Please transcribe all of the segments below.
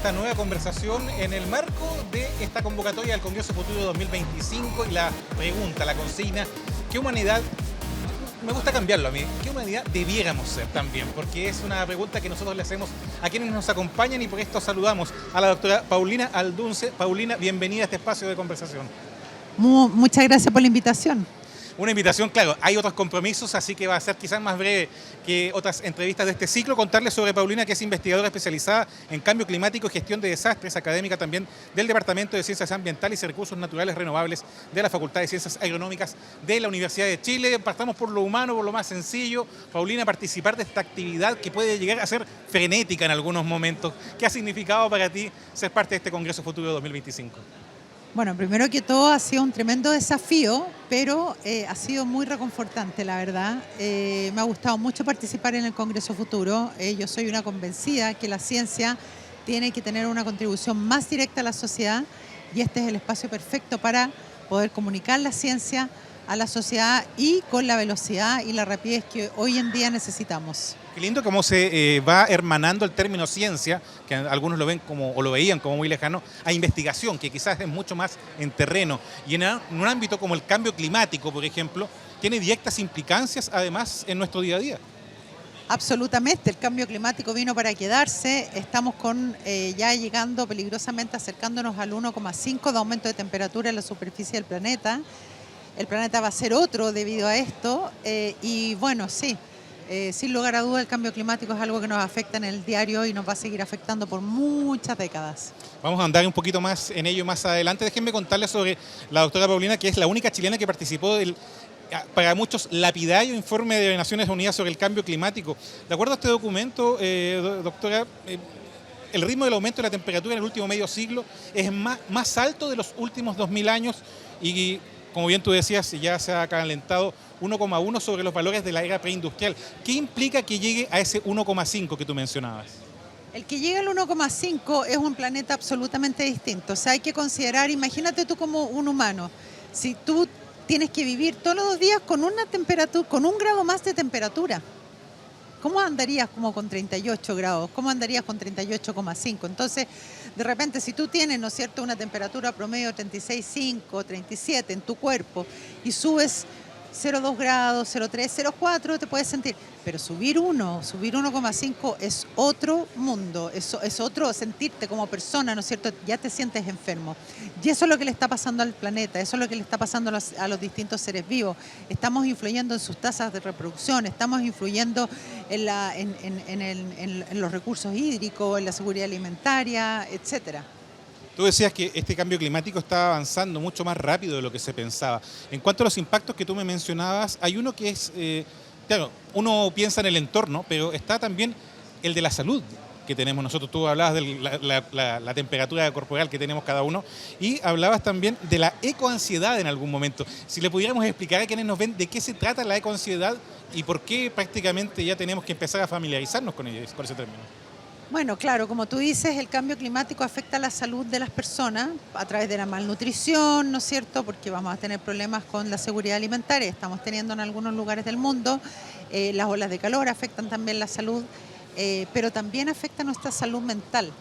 esta nueva conversación en el marco de esta convocatoria del Congreso Futuro 2025 y la pregunta, la consigna, ¿qué humanidad, me gusta cambiarlo a mí, qué humanidad debiéramos ser también? Porque es una pregunta que nosotros le hacemos a quienes nos acompañan y por esto saludamos a la doctora Paulina Aldunce. Paulina, bienvenida a este espacio de conversación. Muchas gracias por la invitación. Una invitación, claro, hay otros compromisos, así que va a ser quizás más breve que otras entrevistas de este ciclo. Contarles sobre Paulina, que es investigadora especializada en cambio climático y gestión de desastres, académica también del Departamento de Ciencias Ambientales y Recursos Naturales Renovables de la Facultad de Ciencias Agronómicas de la Universidad de Chile. Partamos por lo humano, por lo más sencillo. Paulina, participar de esta actividad que puede llegar a ser frenética en algunos momentos. ¿Qué ha significado para ti ser parte de este Congreso Futuro 2025? Bueno, primero que todo ha sido un tremendo desafío, pero ha sido muy reconfortante, la verdad. Me ha gustado mucho participar en el Congreso Futuro. Yo soy una convencida que la ciencia tiene que tener una contribución más directa a la sociedad y este es el espacio perfecto para poder comunicar la ciencia a la sociedad y con la velocidad y la rapidez que hoy en día necesitamos. Qué lindo cómo se va hermanando el término ciencia, que algunos lo ven como, o lo veían como muy lejano, a investigación, que quizás es mucho más en terreno. Y en un ámbito como el cambio climático, por ejemplo, tiene directas implicancias además en nuestro día a día. Absolutamente, el cambio climático vino para quedarse. Estamos ya llegando peligrosamente, acercándonos al 1,5 de aumento de temperatura en la superficie del planeta. El planeta va a ser otro debido a esto y bueno, sí, sin lugar a duda el cambio climático es algo que nos afecta en el diario y nos va a seguir afectando por muchas décadas. Vamos a andar un poquito más en ello más adelante. Déjenme contarles sobre la doctora Paulina, que es la única chilena que participó del, para muchos, lapidario informe de Naciones Unidas sobre el cambio climático. De acuerdo a este documento, doctora, el ritmo del aumento de la temperatura en el último medio siglo es más alto de los últimos 2000 años y como bien tú decías, ya se ha calentado 1,1 sobre los valores de la era preindustrial. ¿Qué implica que llegue a ese 1,5 que tú mencionabas? El que llegue al 1,5 es un planeta absolutamente distinto. O sea, hay que considerar, imagínate tú como un humano, si tú tienes que vivir todos los días con una temperatura, con 1 grado más de temperatura. ¿Cómo andarías como con 38 grados? ¿Cómo andarías con 38,5? Entonces, de repente, si tú tienes, ¿no es cierto?, una temperatura promedio de 36,5, 37 en tu cuerpo y subes 0,2 grados, 0,3, 0,4, te puedes sentir. Pero subir 1,5 es otro mundo, es otro sentirte como persona, ¿no es cierto? Ya te sientes enfermo. Y eso es lo que le está pasando al planeta, eso es lo que le está pasando a los distintos seres vivos. Estamos influyendo en sus tasas de reproducción, estamos influyendo en los recursos hídricos, en la seguridad alimentaria, etcétera. Tú decías que este cambio climático está avanzando mucho más rápido de lo que se pensaba. En cuanto a los impactos que tú me mencionabas, hay uno que es, claro, uno piensa en el entorno, pero está también el de la salud que tenemos nosotros. Tú hablabas de la temperatura corporal que tenemos cada uno y hablabas también de la ecoansiedad en algún momento. Si le pudiéramos explicar a quienes nos ven de qué se trata la ecoansiedad y por qué prácticamente ya tenemos que empezar a familiarizarnos con ese término. Bueno, claro, como tú dices, el cambio climático afecta a la salud de las personas a través de la malnutrición, ¿no es cierto? Porque vamos a tener problemas con la seguridad alimentaria, estamos teniendo en algunos lugares del mundo, las olas de calor afectan también la salud, pero también afecta nuestra salud mental.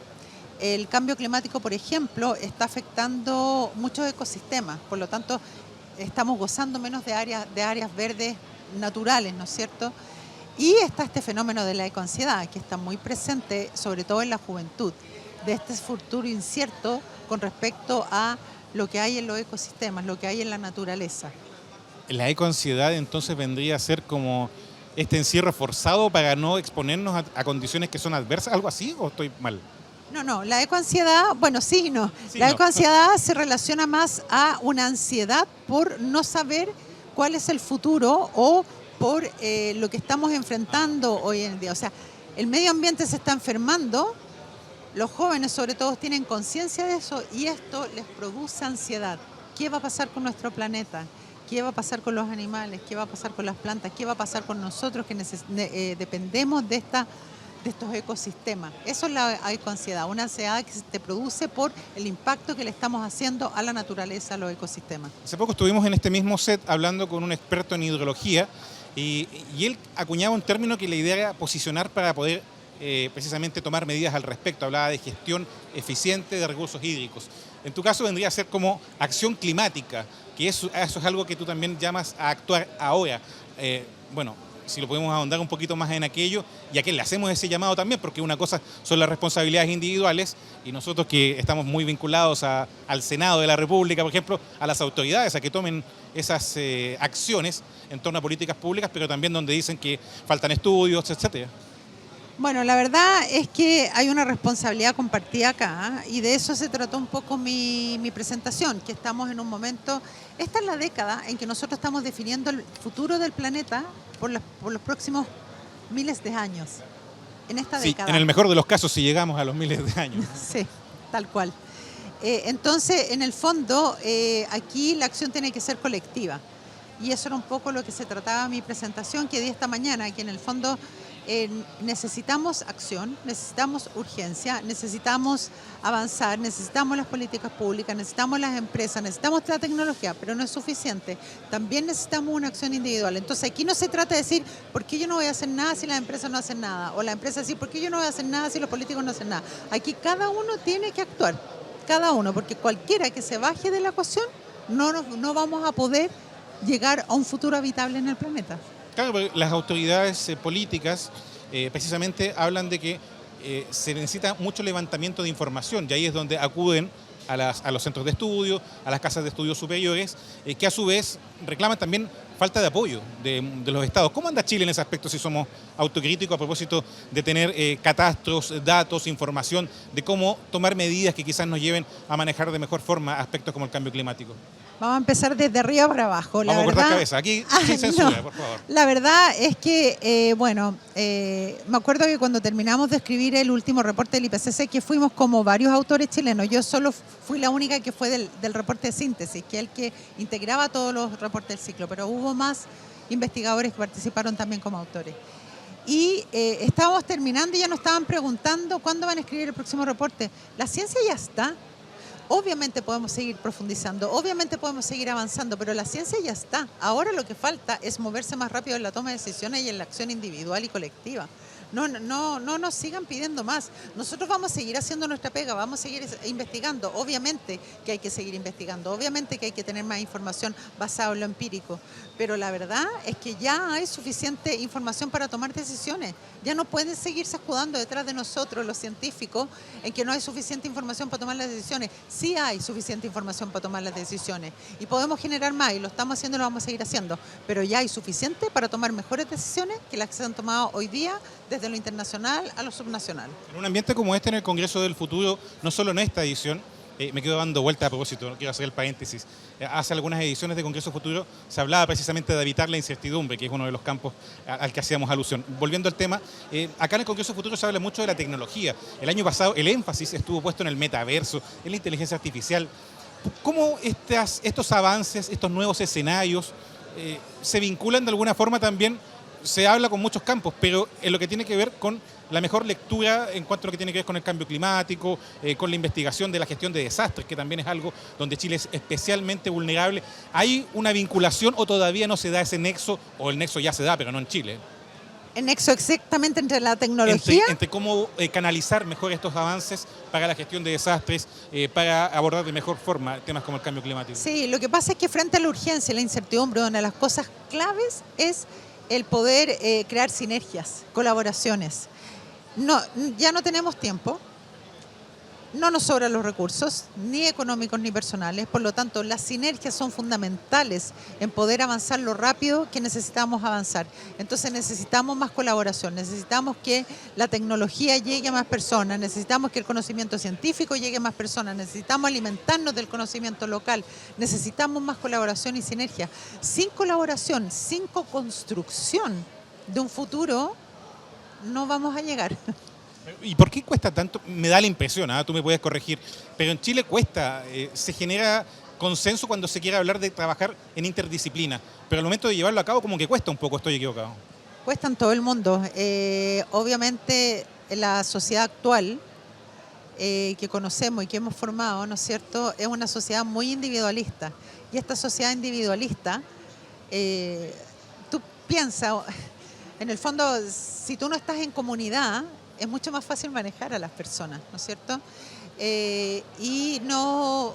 El cambio climático, por ejemplo, está afectando muchos ecosistemas, por lo tanto, estamos gozando menos de áreas verdes naturales, ¿no es cierto? Y está este fenómeno de la ecoansiedad, que está muy presente, sobre todo en la juventud, de este futuro incierto con respecto a lo que hay en los ecosistemas, lo que hay en la naturaleza. La ecoansiedad entonces vendría a ser como este encierro forzado para no exponernos a condiciones que son adversas, ¿algo así o estoy mal? No, la ecoansiedad, bueno, sí, no. Sí, La no. ecoansiedad se relaciona más a una ansiedad por no saber cuál es el futuro o por lo que estamos enfrentando hoy en día. O sea, el medio ambiente se está enfermando, los jóvenes sobre todo tienen conciencia de eso y esto les produce ansiedad. ¿Qué va a pasar con nuestro planeta? ¿Qué va a pasar con los animales? ¿Qué va a pasar con las plantas? ¿Qué va a pasar con nosotros que dependemos de estos ecosistemas? Eso es la ecoansiedad, una ansiedad que se te produce por el impacto que le estamos haciendo a la naturaleza, a los ecosistemas. Hace poco estuvimos en este mismo set hablando con un experto en hidrología y él acuñaba un término que la idea era posicionar para poder precisamente tomar medidas al respecto. Hablaba de gestión eficiente de recursos hídricos. En tu caso vendría a ser como acción climática, que eso es algo que tú también llamas a actuar ahora. Bueno, si lo podemos ahondar un poquito más en aquello, y a qué le hacemos ese llamado también, porque una cosa son las responsabilidades individuales, y nosotros que estamos muy vinculados al Senado de la República, por ejemplo, a las autoridades, a que tomen esas acciones en torno a políticas públicas, pero también donde dicen que faltan estudios, etcétera. Bueno, la verdad es que hay una responsabilidad compartida acá, y de eso se trató un poco mi presentación, que estamos en un momento, esta es la década en que nosotros estamos definiendo el futuro del planeta por los próximos miles de años. En esta década. En el mejor de los casos, si llegamos a los miles de años. Sí, tal cual. Entonces, en el fondo, aquí la acción tiene que ser colectiva. Y eso era un poco lo que se trataba mi presentación que di esta mañana, que en el fondo necesitamos acción, necesitamos urgencia, necesitamos avanzar, necesitamos las políticas públicas, necesitamos las empresas, necesitamos la tecnología, pero no es suficiente. También necesitamos una acción individual. Entonces aquí no se trata de decir, ¿por qué yo no voy a hacer nada si las empresas no hacen nada? O la empresa decir, ¿por qué yo no voy a hacer nada si los políticos no hacen nada? Aquí cada uno tiene que actuar, cada uno, porque cualquiera que se baje de la ecuación no vamos a poder llegar a un futuro habitable en el planeta. Claro, las autoridades políticas precisamente hablan de que se necesita mucho levantamiento de información, y ahí es donde acuden a los centros de estudio, a las casas de estudios superiores, que a su vez reclaman también falta de apoyo de los estados. ¿Cómo anda Chile en ese aspecto si somos autocríticos a propósito de tener catastros, datos, información de cómo tomar medidas que quizás nos lleven a manejar de mejor forma aspectos como el cambio climático? Vamos a empezar desde arriba para abajo. Vamos a cortar cabeza. Aquí sin censura, por favor. La verdad es que, me acuerdo que cuando terminamos de escribir el último reporte del IPCC, que fuimos como varios autores chilenos, yo solo fui la única que fue del reporte de síntesis, que es el que integraba todos los reportes del ciclo, pero hubo más investigadores que participaron también como autores. Y estábamos terminando y ya nos estaban preguntando cuándo van a escribir el próximo reporte. La ciencia ya está. Obviamente podemos seguir profundizando, obviamente podemos seguir avanzando, pero la ciencia ya está. Ahora lo que falta es moverse más rápido en la toma de decisiones y en la acción individual y colectiva. No nos sigan pidiendo más. Nosotros vamos a seguir haciendo nuestra pega, vamos a seguir investigando. Obviamente que hay que seguir investigando, obviamente que hay que tener más información basada en lo empírico, pero la verdad es que ya hay suficiente información para tomar decisiones. Ya no pueden seguirse escudando detrás de nosotros, los científicos, en que no hay suficiente información para tomar las decisiones. Sí hay suficiente información para tomar las decisiones y podemos generar más, y lo estamos haciendo y lo vamos a seguir haciendo, pero ya hay suficiente para tomar mejores decisiones que las que se han tomado hoy día desde lo internacional a lo subnacional. En un ambiente como este, en el Congreso del Futuro, no solo en esta edición, me quedo dando vuelta a propósito, no quiero hacer el paréntesis. Hace algunas ediciones de Congreso Futuro se hablaba precisamente de evitar la incertidumbre, que es uno de los campos al que hacíamos alusión. Volviendo al tema, acá en el Congreso Futuro se habla mucho de la tecnología. El año pasado el énfasis estuvo puesto en el metaverso, en la inteligencia artificial. ¿Cómo estos avances, estos nuevos escenarios se vinculan de alguna forma también? Se habla con muchos campos, pero en lo que tiene que ver con la mejor lectura en cuanto a lo que tiene que ver con el cambio climático, con la investigación de la gestión de desastres, que también es algo donde Chile es especialmente vulnerable. ¿Hay una vinculación o todavía no se da ese nexo, o el nexo ya se da, pero no en Chile? ¿El nexo exactamente entre la tecnología? Entre cómo canalizar mejor estos avances para la gestión de desastres, para abordar de mejor forma temas como el cambio climático. Sí, lo que pasa es que frente a la urgencia y la incertidumbre, una de las cosas claves es el poder crear sinergias, colaboraciones. Ya no tenemos tiempo, no nos sobran los recursos, ni económicos ni personales, por lo tanto las sinergias son fundamentales en poder avanzar lo rápido que necesitamos avanzar. Entonces necesitamos más colaboración, necesitamos que la tecnología llegue a más personas, necesitamos que el conocimiento científico llegue a más personas, necesitamos alimentarnos del conocimiento local, necesitamos más colaboración y sinergia. Sin colaboración, sin co-construcción de un futuro, no vamos a llegar. ¿Y por qué cuesta tanto? Me da la impresión, tú me puedes corregir, pero en Chile cuesta, se genera consenso cuando se quiere hablar de trabajar en interdisciplina, pero al momento de llevarlo a cabo como que cuesta un poco, estoy equivocado. Cuesta en todo el mundo. Obviamente la sociedad actual que conocemos y que hemos formado, ¿no es cierto?, es una sociedad muy individualista. Y esta sociedad individualista, tú piensas, en el fondo, si tú no estás en comunidad, es mucho más fácil manejar a las personas, ¿no es cierto? Y no,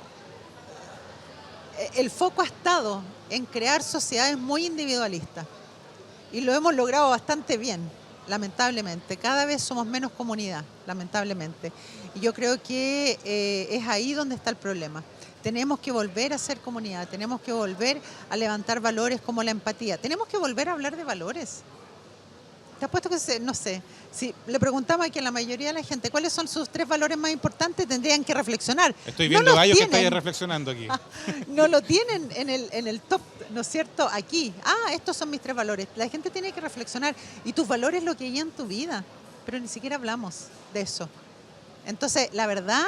el foco ha estado en crear sociedades muy individualistas y lo hemos logrado bastante bien, lamentablemente. Cada vez somos menos comunidad, lamentablemente. Y yo creo que es ahí donde está el problema. Tenemos que volver a ser comunidad, tenemos que volver a levantar valores como la empatía, tenemos que volver a hablar de valores. Te apuesto que, no sé, si le preguntamos aquí a la mayoría de la gente cuáles son sus 3 valores más importantes, tendrían que reflexionar. Estoy viendo gallos que estáis reflexionando aquí. No lo tienen en el top, ¿no es cierto? Aquí. Estos son mis 3 valores. La gente tiene que reflexionar. Y tus valores lo que guían tu vida. Pero ni siquiera hablamos de eso. Entonces, la verdad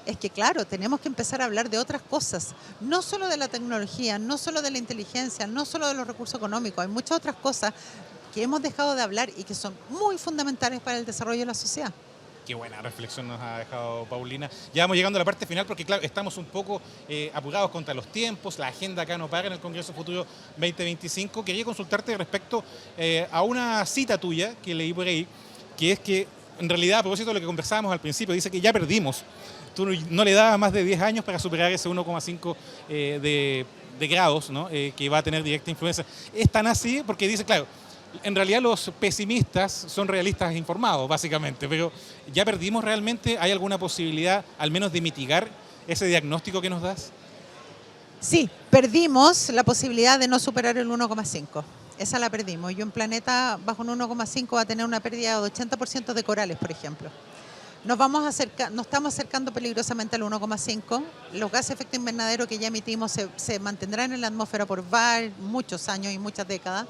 es que, claro, tenemos que empezar a hablar de otras cosas. No solo de la tecnología, no solo de la inteligencia, no solo de los recursos económicos. Hay muchas otras cosas que hemos dejado de hablar y que son muy fundamentales para el desarrollo de la sociedad. Qué buena reflexión nos ha dejado Paulina. Ya vamos llegando a la parte final porque, claro, estamos un poco apurados contra los tiempos, la agenda acá no para en el Congreso Futuro 2025. Quería consultarte respecto a una cita tuya que leí por ahí, que es que, en realidad, a propósito de lo que conversábamos al principio, dice que ya perdimos. Tú no le dabas más de 10 años para superar ese 1,5 de grados, ¿no? Que va a tener directa influencia. Es tan así porque dice, claro, en realidad los pesimistas son realistas informados, básicamente, pero ¿ya perdimos realmente? ¿Hay alguna posibilidad, al menos, de mitigar ese diagnóstico que nos das? Sí, perdimos la posibilidad de no superar el 1,5. Esa la perdimos. Y un planeta bajo un 1,5 va a tener una pérdida de 80% de corales, por ejemplo. Nos estamos acercando peligrosamente al 1,5. Los gases de efecto invernadero que ya emitimos se mantendrán en la atmósfera por muchos años y muchas décadas.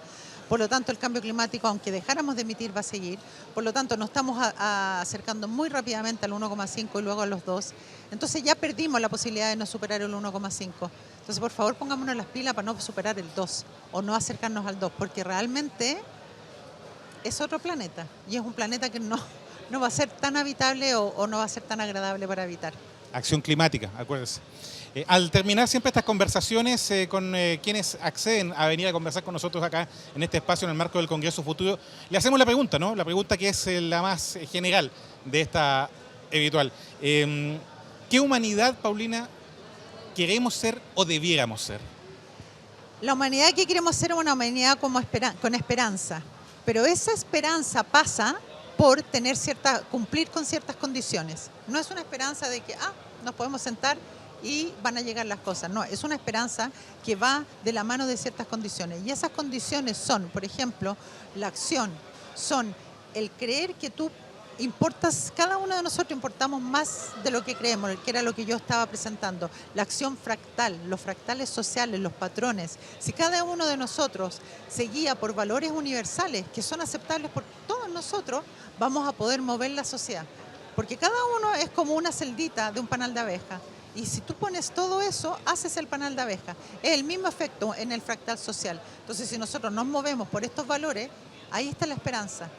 Por lo tanto, el cambio climático, aunque dejáramos de emitir, va a seguir. Por lo tanto, nos estamos acercando muy rápidamente al 1,5 y luego a los 2. Entonces ya perdimos la posibilidad de no superar el 1,5. Entonces, por favor, pongámonos las pilas para no superar el 2 o no acercarnos al 2, porque realmente es otro planeta y es un planeta que no va a ser tan habitable o no va a ser tan agradable para habitar. Acción climática, acuérdense. Al terminar siempre estas conversaciones con quienes acceden a venir a conversar con nosotros acá en este espacio en el marco del Congreso Futuro, le hacemos la pregunta, ¿no? La pregunta que es la más general de esta habitual. ¿Qué humanidad, Paulina, queremos ser o debiéramos ser? La humanidad que queremos ser es una humanidad con esperanza, pero esa esperanza pasa por cumplir con ciertas condiciones. No es una esperanza de que nos podemos sentar y van a llegar las cosas. No, es una esperanza que va de la mano de ciertas condiciones. Y esas condiciones son, por ejemplo, la acción, son el creer que cada uno de nosotros importamos más de lo que creemos, que era lo que yo estaba presentando. La acción fractal, los fractales sociales, los patrones. Si cada uno de nosotros se guía por valores universales que son aceptables por todos nosotros, vamos a poder mover la sociedad. Porque cada uno es como una celdita de un panal de abeja. Y si tú pones todo eso, haces el panal de abeja. Es el mismo efecto en el fractal social. Entonces, si nosotros nos movemos por estos valores, ahí está la esperanza.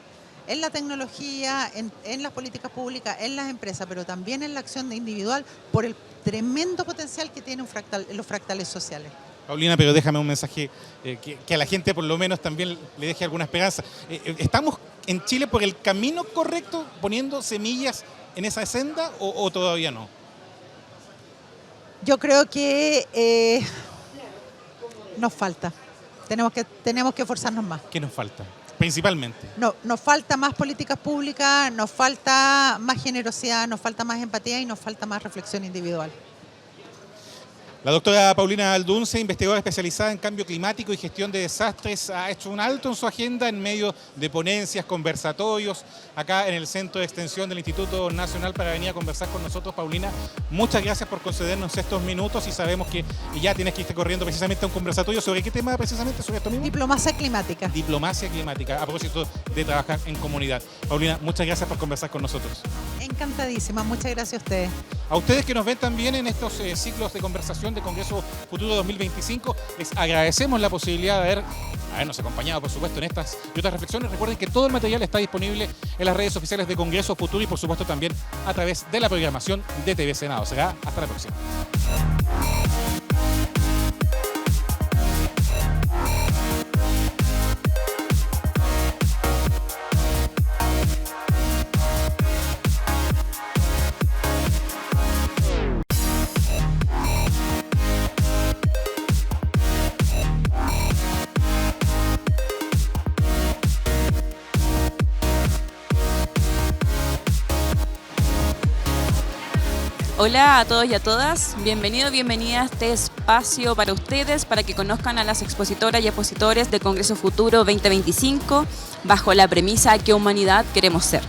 En la tecnología, en las políticas públicas, en las empresas, pero también en la acción individual, por el tremendo potencial que tienen los fractales sociales. Paulina, pero déjame un mensaje que a la gente por lo menos también le deje alguna esperanza. ¿Estamos en Chile por el camino correcto, poniendo semillas en esa senda o todavía no? Yo creo que nos falta. Tenemos que esforzarnos más. ¿Qué nos falta? Principalmente. No, nos falta más políticas públicas, nos falta más generosidad, nos falta más empatía y nos falta más reflexión individual. La doctora Paulina Aldunce, investigadora especializada en cambio climático y gestión de desastres, ha hecho un alto en su agenda en medio de ponencias, conversatorios, acá en el Centro de Extensión del Instituto Nacional para venir a conversar con nosotros. Paulina, muchas gracias por concedernos estos minutos y sabemos que ya tienes que irte corriendo precisamente a un conversatorio. ¿Sobre qué tema precisamente? ¿Sobre esto mismo? Diplomacia climática. Diplomacia climática, a propósito de trabajar en comunidad. Paulina, muchas gracias por conversar con nosotros. Encantadísima, muchas gracias a ustedes. A ustedes que nos ven también en estos ciclos de conversación de Congreso Futuro 2025, les agradecemos la posibilidad de habernos acompañado, por supuesto, en estas y otras reflexiones. Recuerden que todo el material está disponible en las redes oficiales de Congreso Futuro y, por supuesto, también a través de la programación de TV Senado. Será hasta la próxima. Hola a todos y a todas, bienvenidos, bienvenidas a este espacio para ustedes, para que conozcan a las expositoras y expositores del Congreso Futuro 2025, bajo la premisa ¿Qué humanidad queremos ser?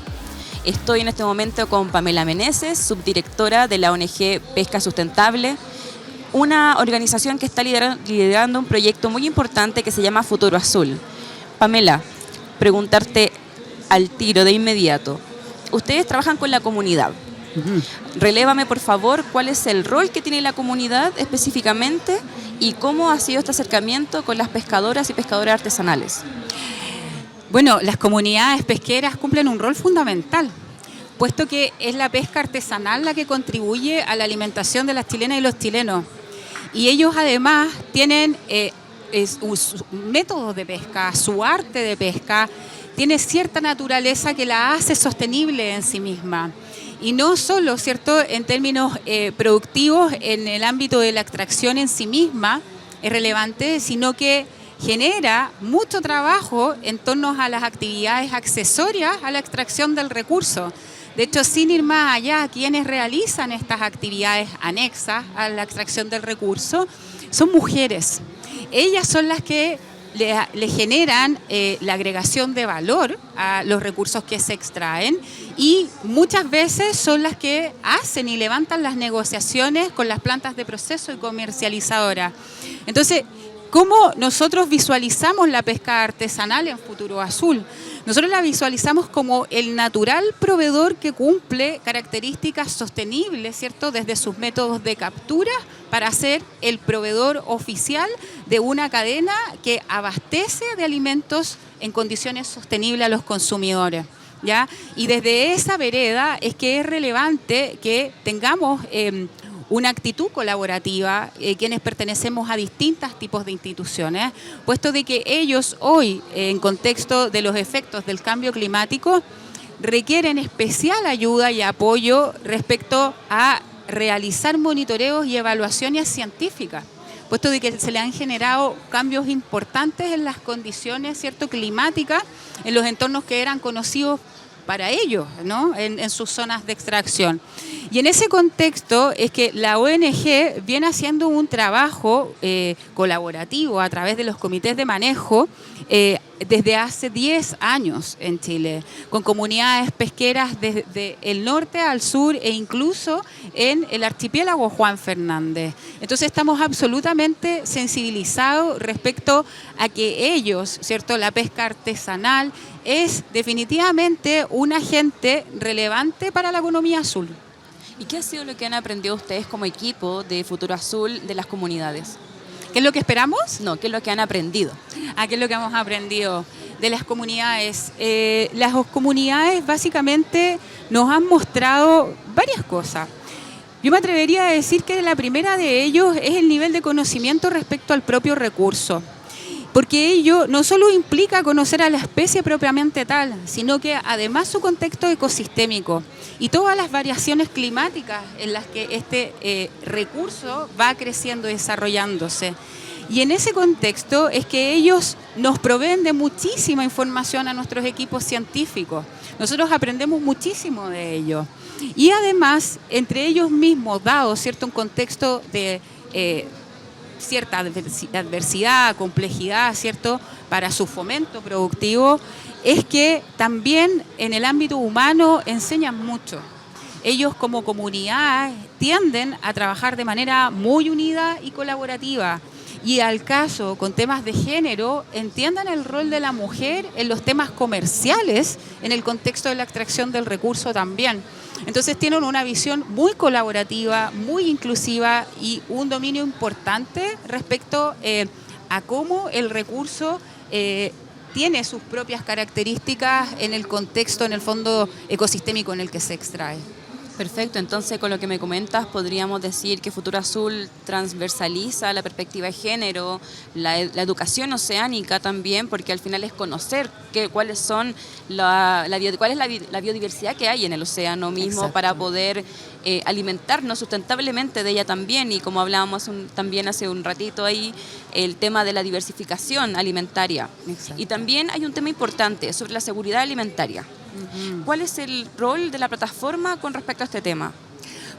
Estoy en este momento con Pamela Meneses, subdirectora de la ONG Pesca Sustentable, una organización que está liderando un proyecto muy importante que se llama Futuro Azul. Pamela, preguntarte al tiro de inmediato, ustedes trabajan con la comunidad. Relévame, por favor, cuál es el rol que tiene la comunidad específicamente y cómo ha sido este acercamiento con las pescadoras y pescadoras artesanales. Bueno, las comunidades pesqueras cumplen un rol fundamental, puesto que es la pesca artesanal la que contribuye a la alimentación de las chilenas y los chilenos. Y ellos además tienen sus métodos de pesca, su arte de pesca, tiene cierta naturaleza que la hace sostenible en sí misma. Y no solo, ¿cierto?, en términos productivos, en el ámbito de la extracción en sí misma es relevante, sino que genera mucho trabajo en torno a las actividades accesorias a la extracción del recurso. De hecho, sin ir más allá, quienes realizan estas actividades anexas a la extracción del recurso son mujeres. Ellas son las que le generan la agregación de valor a los recursos que se extraen y muchas veces son las que hacen y levantan las negociaciones con las plantas de proceso y comercializadoras. Entonces, ¿cómo nosotros visualizamos la pesca artesanal en Futuro Azul? Nosotros la visualizamos como el natural proveedor que cumple características sostenibles, ¿cierto?, desde sus métodos de captura para ser el proveedor oficial de una cadena que abastece de alimentos en condiciones sostenibles a los consumidores, ¿ya? Y desde esa vereda es que es relevante que tengamos una actitud colaborativa, quienes pertenecemos a distintos tipos de instituciones, puesto de que ellos hoy, en contexto de los efectos del cambio climático, requieren especial ayuda y apoyo respecto a realizar monitoreos y evaluaciones científicas, puesto de que se le han generado cambios importantes en las condiciones, ¿cierto?, climáticas, en los entornos que eran conocidos para ellos, ¿no?, en sus zonas de extracción. Y en ese contexto es que la ONG viene haciendo un trabajo colaborativo a través de los comités de manejo desde hace 10 años en Chile, con comunidades pesqueras desde el norte al sur e incluso en el archipiélago Juan Fernández. Entonces estamos absolutamente sensibilizados respecto a que ellos, ¿cierto?, la pesca artesanal es definitivamente un agente relevante para la economía azul. ¿Y qué ha sido lo que han aprendido ustedes como equipo de Futuro Azul de las comunidades? ¿Qué es lo que esperamos? No, ¿qué es lo que han aprendido? ¿Qué es lo que hemos aprendido de las comunidades? Las comunidades básicamente nos han mostrado varias cosas. Yo me atrevería a decir que la primera de ellos es el nivel de conocimiento respecto al propio recurso. Porque ello no solo implica conocer a la especie propiamente tal, sino que además su contexto ecosistémico y todas las variaciones climáticas en las que este recurso va creciendo y desarrollándose. Y en ese contexto es que ellos nos proveen de muchísima información a nuestros equipos científicos. Nosotros aprendemos muchísimo de ellos. Y además, entre ellos mismos, dado cierto un contexto de cierta adversidad, complejidad, ¿cierto?, para su fomento productivo, es que también en el ámbito humano enseñan mucho. Ellos como comunidad tienden a trabajar de manera muy unida y colaborativa. Y al caso, con temas de género, entiendan el rol de la mujer en los temas comerciales, en el contexto de la extracción del recurso también. Entonces tienen una visión muy colaborativa, muy inclusiva y un dominio importante respecto a cómo el recurso tiene sus propias características en el contexto, en el fondo ecosistémico en el que se extrae. Perfecto, entonces con lo que me comentas podríamos decir que Futuro Azul transversaliza la perspectiva de género, la educación oceánica también, porque al final es conocer cuáles son cuál es la biodiversidad que hay en el océano mismo. Exacto. Para poder alimentarnos sustentablemente de ella también, y como hablábamos también hace un ratito ahí, el tema de la diversificación alimentaria. Exacto. Y también hay un tema importante sobre la seguridad alimentaria. ¿Cuál es el rol de la plataforma con respecto a este tema?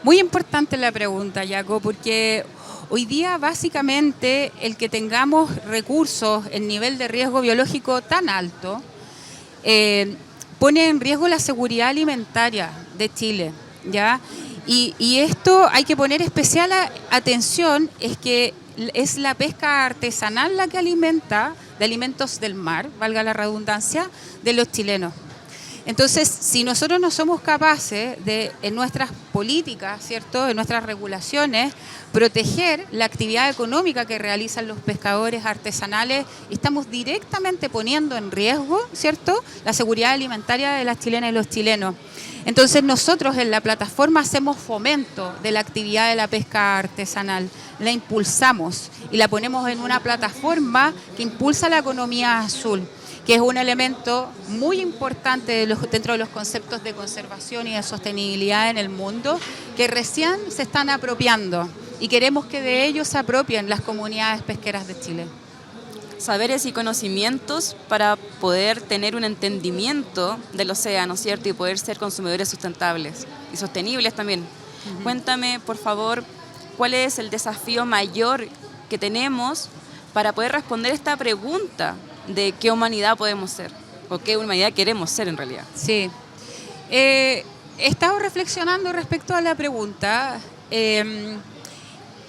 Muy importante la pregunta, Jaco, porque hoy día básicamente el que tengamos recursos en nivel de riesgo biológico tan alto pone en riesgo la seguridad alimentaria de Chile, ¿ya? Y esto hay que poner especial atención, es que es la pesca artesanal la que alimenta de alimentos del mar, valga la redundancia, de los chilenos. Entonces, si nosotros no somos capaces de, en nuestras políticas, ¿cierto?, en nuestras regulaciones, proteger la actividad económica que realizan los pescadores artesanales, estamos directamente poniendo en riesgo, ¿cierto?, la seguridad alimentaria de las chilenas y los chilenos. Entonces, nosotros en la plataforma hacemos fomento de la actividad de la pesca artesanal, la impulsamos y la ponemos en una plataforma que impulsa la economía azul, que es un elemento muy importante dentro de los conceptos de conservación y de sostenibilidad en el mundo, que recién se están apropiando y queremos que de ellos se apropien las comunidades pesqueras de Chile. Saberes y conocimientos para poder tener un entendimiento del océano, ¿cierto? Y poder ser consumidores sustentables y sostenibles también. Cuéntame, por favor, ¿cuál es el desafío mayor que tenemos para poder responder esta pregunta de qué humanidad podemos ser, o qué humanidad queremos ser en realidad? Sí. He estado reflexionando respecto a la pregunta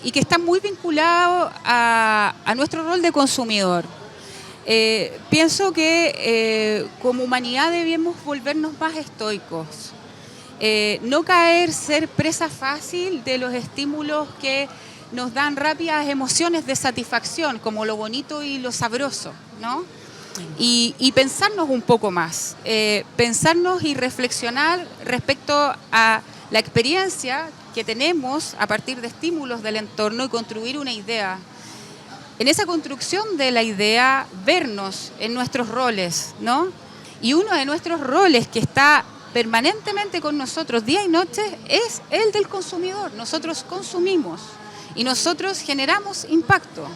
y que está muy vinculado a nuestro rol de consumidor. Pienso que como humanidad debemos volvernos más estoicos, no ser presa fácil de los estímulos que nos dan rápidas emociones de satisfacción, como lo bonito y lo sabroso, ¿no? Y pensarnos un poco más, pensarnos y reflexionar respecto a la experiencia que tenemos a partir de estímulos del entorno y construir una idea. En esa construcción de la idea, vernos en nuestros roles, ¿no? Y uno de nuestros roles que está permanentemente con nosotros día y noche es el del consumidor. Nosotros consumimos y nosotros generamos impacto.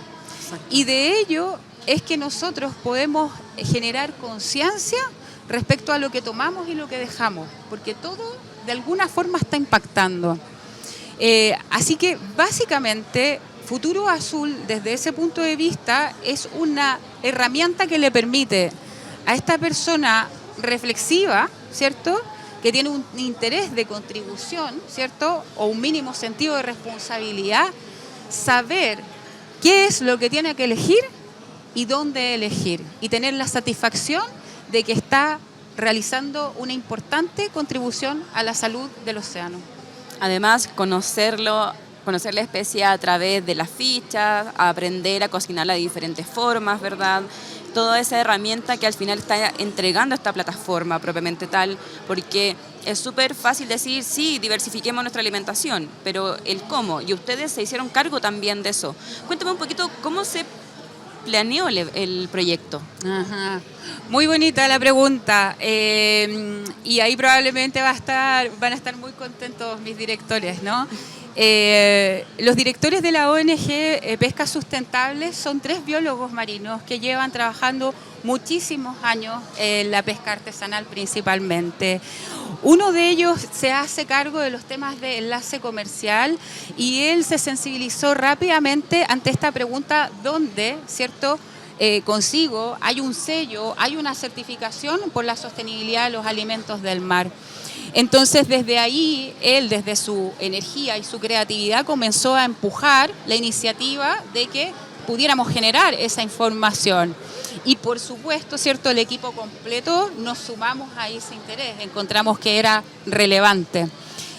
Exacto. Y de ello es que nosotros podemos generar conciencia respecto a lo que tomamos y lo que dejamos, porque todo de alguna forma está impactando. Así que básicamente Futuro Azul desde ese punto de vista es una herramienta que le permite a esta persona reflexiva, ¿cierto?, que tiene un interés de contribución, ¿cierto?, o un mínimo sentido de responsabilidad, saber qué es lo que tiene que elegir y dónde elegir, y tener la satisfacción de que está realizando una importante contribución a la salud del océano. Además, conocer la especie a través de las fichas, aprender a cocinarla de diferentes formas, ¿verdad? Toda esa herramienta que al final está entregando esta plataforma propiamente tal, porque es súper fácil decir, sí, diversifiquemos nuestra alimentación, pero el cómo, y ustedes se hicieron cargo también de eso. Cuéntame un poquito cómo se planeó el proyecto. Ajá. Muy bonita la pregunta, y ahí probablemente van a estar muy contentos mis directores, ¿no? Los directores de la ONG Pesca Sustentable son 3 biólogos marinos que llevan trabajando muchísimos años en la pesca artesanal principalmente. Uno de ellos se hace cargo de los temas de enlace comercial y él se sensibilizó rápidamente ante esta pregunta, ¿dónde, cierto?, consigo hay un sello, hay una certificación por la sostenibilidad de los alimentos del mar. Entonces, desde ahí, él, desde su energía y su creatividad, comenzó a empujar la iniciativa de que pudiéramos generar esa información. Y, por supuesto, ¿cierto?, el equipo completo nos sumamos a ese interés, encontramos que era relevante.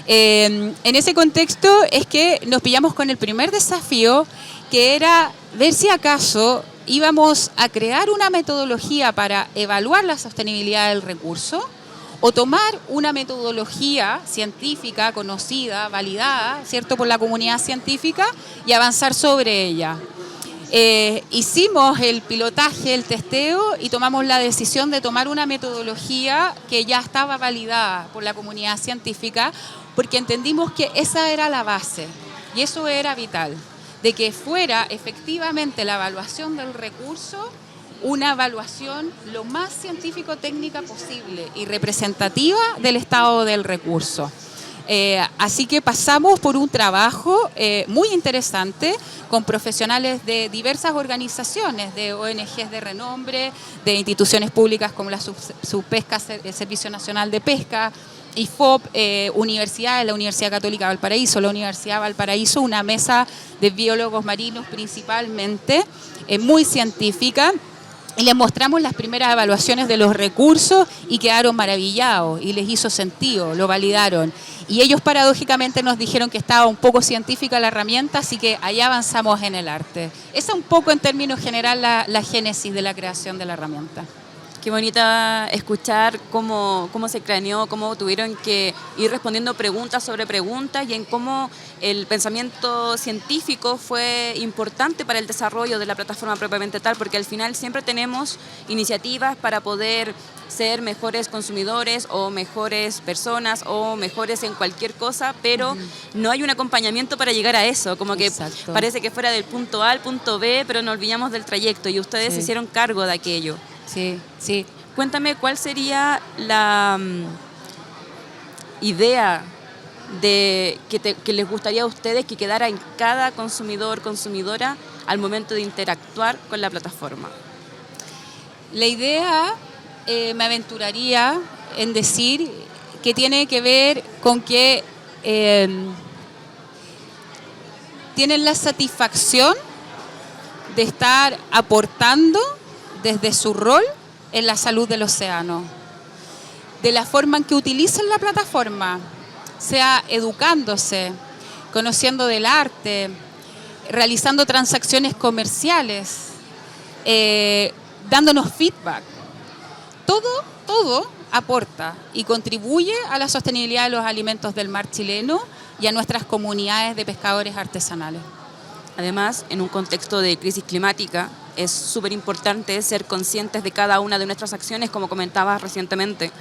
En ese contexto es que nos pillamos con el primer desafío, que era ver si acaso íbamos a crear una metodología para evaluar la sostenibilidad del recurso, o tomar una metodología científica conocida, validada, ¿cierto?, por la comunidad científica y avanzar sobre ella. Hicimos el pilotaje, el testeo y tomamos la decisión de tomar una metodología que ya estaba validada por la comunidad científica, porque entendimos que esa era la base y eso era vital, de que fuera efectivamente la evaluación del recurso una evaluación lo más científico-técnica posible y representativa del estado del recurso. Así que pasamos por un trabajo muy interesante con profesionales de diversas organizaciones, de ONGs de renombre, de instituciones públicas como la Subpesca, el Servicio Nacional de Pesca, IFOP, universidades, la Universidad Católica Valparaíso, la Universidad Valparaíso, una mesa de biólogos marinos principalmente, muy científica. Y les mostramos las primeras evaluaciones de los recursos y quedaron maravillados y les hizo sentido, lo validaron. Y ellos paradójicamente nos dijeron que estaba un poco científica la herramienta, así que ahí avanzamos en el arte. Esa es un poco en términos general la génesis de la creación de la herramienta. Qué bonita escuchar cómo se craneó, cómo tuvieron que ir respondiendo preguntas sobre preguntas y en cómo el pensamiento científico fue importante para el desarrollo de la plataforma propiamente tal, porque al final siempre tenemos iniciativas para poder ser mejores consumidores o mejores personas o mejores en cualquier cosa, pero no hay un acompañamiento para llegar a eso, como que Exacto. parece que fuera del punto A al punto B, pero nos olvidamos del trayecto y ustedes se hicieron cargo de aquello. Sí, sí. Cuéntame, ¿cuál sería la idea de que les gustaría a ustedes que quedara en cada consumidor, consumidora al momento de interactuar con la plataforma? La idea, me aventuraría en decir que tiene que ver con que tienen la satisfacción de estar aportando desde su rol en la salud del océano, de la forma en que utilizan la plataforma, sea educándose, conociendo del arte, realizando transacciones comerciales, dándonos feedback. Todo aporta y contribuye a la sostenibilidad de los alimentos del mar chileno y a nuestras comunidades de pescadores artesanales. Además, en un contexto de crisis climática, es súper importante ser conscientes de cada una de nuestras acciones, como comentabas recientemente.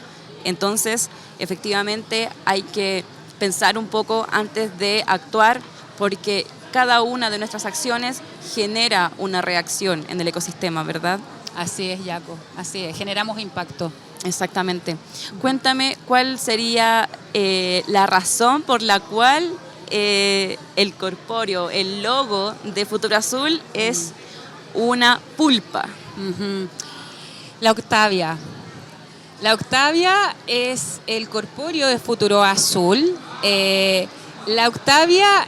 Entonces, efectivamente, hay que pensar un poco antes de actuar, porque cada una de nuestras acciones genera una reacción en el ecosistema, ¿verdad? Así es, Jaco, así es, generamos impacto. Exactamente. Cuéntame cuál sería la razón por la cual el corpóreo, el logo de Futuro Azul es una pulpa. La Octavia. La Octavia es el corpóreo de Futuro Azul. La Octavia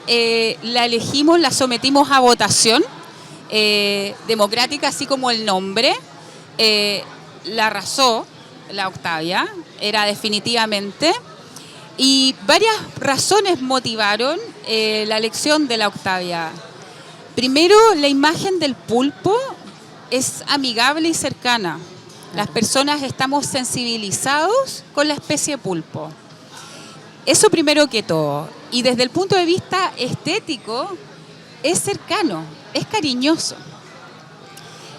la elegimos, la sometimos a votación democrática, así como el nombre. La arrasó la Octavia, era definitivamente. Y varias razones motivaron la elección de la Octavia. Primero, la imagen del pulpo es amigable y cercana. Las personas estamos sensibilizados con la especie pulpo. Eso primero que todo. Y desde el punto de vista estético, es cercano, es cariñoso.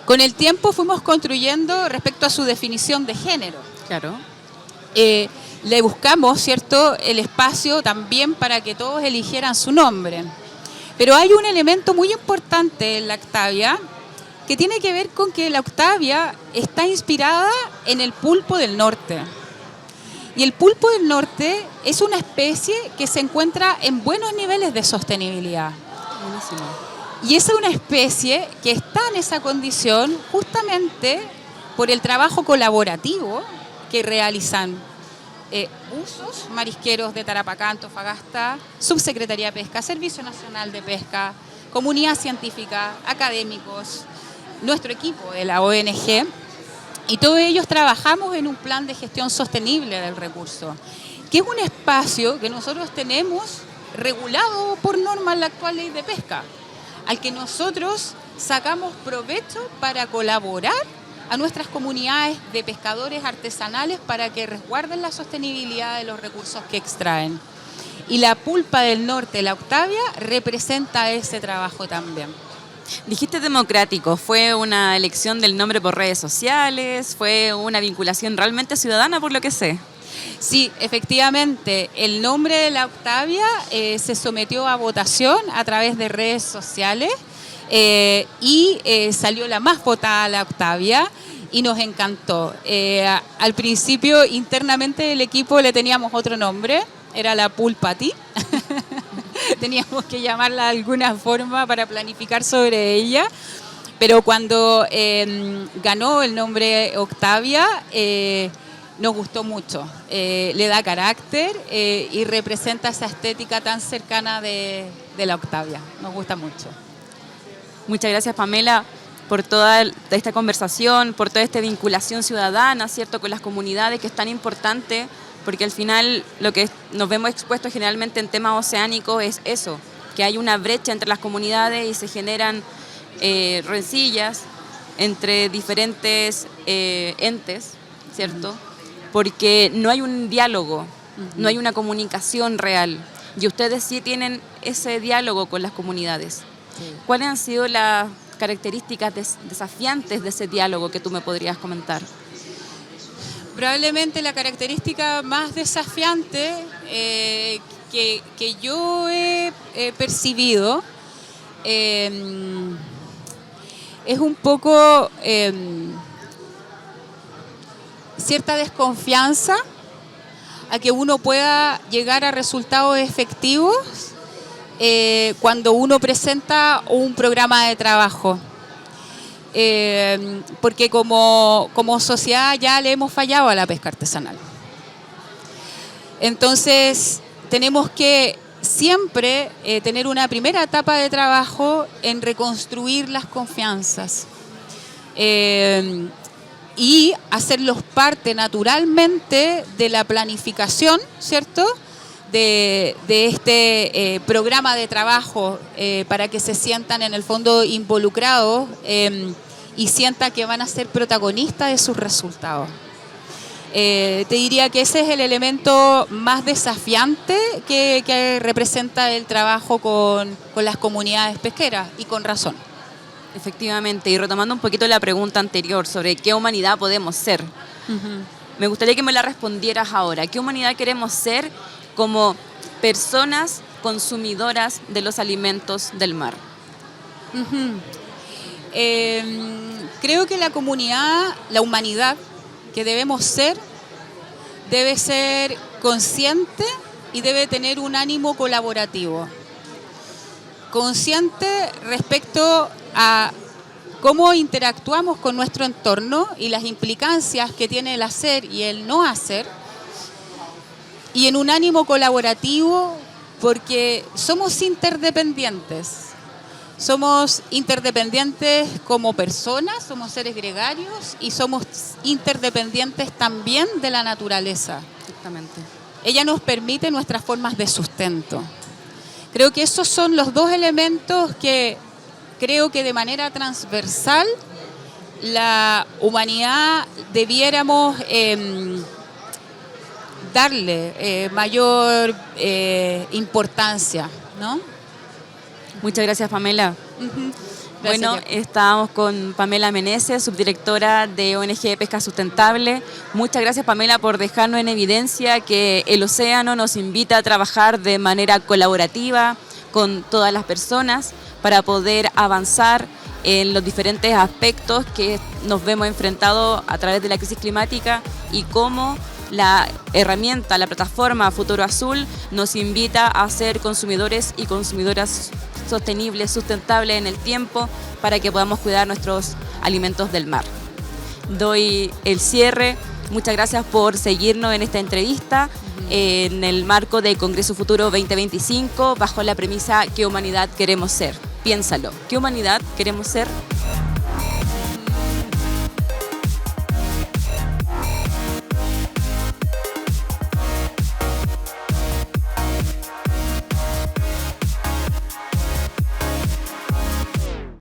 Con el tiempo fuimos construyendo respecto a su definición de género. Claro. Le buscamos, ¿cierto?, el espacio también para que todos eligieran su nombre. Pero hay un elemento muy importante en la Octavia que tiene que ver con que la Octavia está inspirada en el pulpo del norte. Y el pulpo del norte es una especie que se encuentra en buenos niveles de sostenibilidad. Buenísimo. Y esa es una especie que está en esa condición justamente por el trabajo colaborativo que realizan buzos marisqueros de Tarapacá, Antofagasta, Subsecretaría de Pesca, Servicio Nacional de Pesca, comunidad científica, académicos, nuestro equipo de la ONG, y todos ellos trabajamos en un plan de gestión sostenible del recurso, que es un espacio que nosotros tenemos regulado por norma en la actual ley de pesca, al que nosotros sacamos provecho para colaborar a nuestras comunidades de pescadores artesanales para que resguarden la sostenibilidad de los recursos que extraen. Y la pulpa del norte, la Octavia, representa ese trabajo también. Dijiste democrático, ¿fue una elección del nombre por redes sociales? ¿Fue una vinculación realmente ciudadana, por lo que sé? Sí, efectivamente, el nombre de la Octavia se sometió a votación a través de redes sociales y salió la más votada, la Octavia, y nos encantó. Al principio, internamente del equipo le teníamos otro nombre, era la Pool Patty. Teníamos que llamarla de alguna forma para planificar sobre ella. Pero cuando ganó el nombre Octavia, nos gustó mucho. Le da carácter y representa esa estética tan cercana de la Octavia. Nos gusta mucho. Muchas gracias, Pamela, por toda esta conversación, por toda esta vinculación ciudadana, ¿cierto?, con las comunidades, que es tan importante, porque al final lo que nos vemos expuestos generalmente en temas oceánicos es eso, que hay una brecha entre las comunidades y se generan rencillas entre diferentes entes, ¿cierto?, porque no hay un diálogo, no hay una comunicación real, y ustedes sí tienen ese diálogo con las comunidades. Sí. ¿Cuáles han sido las características desafiantes de ese diálogo que tú me podrías comentar? Probablemente la característica más desafiante que yo he percibido es un poco cierta desconfianza a que uno pueda llegar a resultados efectivos cuando uno presenta un programa de trabajo. Porque como sociedad ya le hemos fallado a la pesca artesanal. Entonces tenemos que siempre tener una primera etapa de trabajo en reconstruir las confianzas y hacerlos parte naturalmente de la planificación, ¿cierto?, de este programa de trabajo para que se sientan en el fondo involucrados y sientan que van a ser protagonistas de sus resultados. Te diría que ese es el elemento más desafiante que representa el trabajo con las comunidades pesqueras, y con razón. Efectivamente, y retomando un poquito la pregunta anterior sobre qué humanidad podemos ser, me gustaría que me la respondieras ahora. ¿Qué humanidad queremos ser como personas consumidoras de los alimentos del mar? Creo que la humanidad que debemos ser, debe ser consciente y debe tener un ánimo colaborativo. Consciente respecto a cómo interactuamos con nuestro entorno y las implicancias que tiene el hacer y el no hacer. Y en un ánimo colaborativo porque somos interdependientes. Somos interdependientes como personas, somos seres gregarios y somos interdependientes también de la naturaleza. Exactamente. Ella nos permite nuestras formas de sustento. Creo que esos son los dos elementos que creo que de manera transversal la humanidad debiéramos darle mayor importancia, ¿no? Muchas gracias, Pamela. Bueno, estábamos con Pamela Meneses, subdirectora de ONG de Pesca Sustentable. Muchas gracias, Pamela, por dejarnos en evidencia que el océano nos invita a trabajar de manera colaborativa con todas las personas para poder avanzar en los diferentes aspectos que nos vemos enfrentados a través de la crisis climática y cómo la herramienta, la plataforma Futuro Azul nos invita a ser consumidores y consumidoras sostenibles, sustentables en el tiempo para que podamos cuidar nuestros alimentos del mar. Doy el cierre. Muchas gracias por seguirnos en esta entrevista en el marco del Congreso Futuro 2025 bajo la premisa ¿qué humanidad queremos ser? Piénsalo, ¿qué humanidad queremos ser?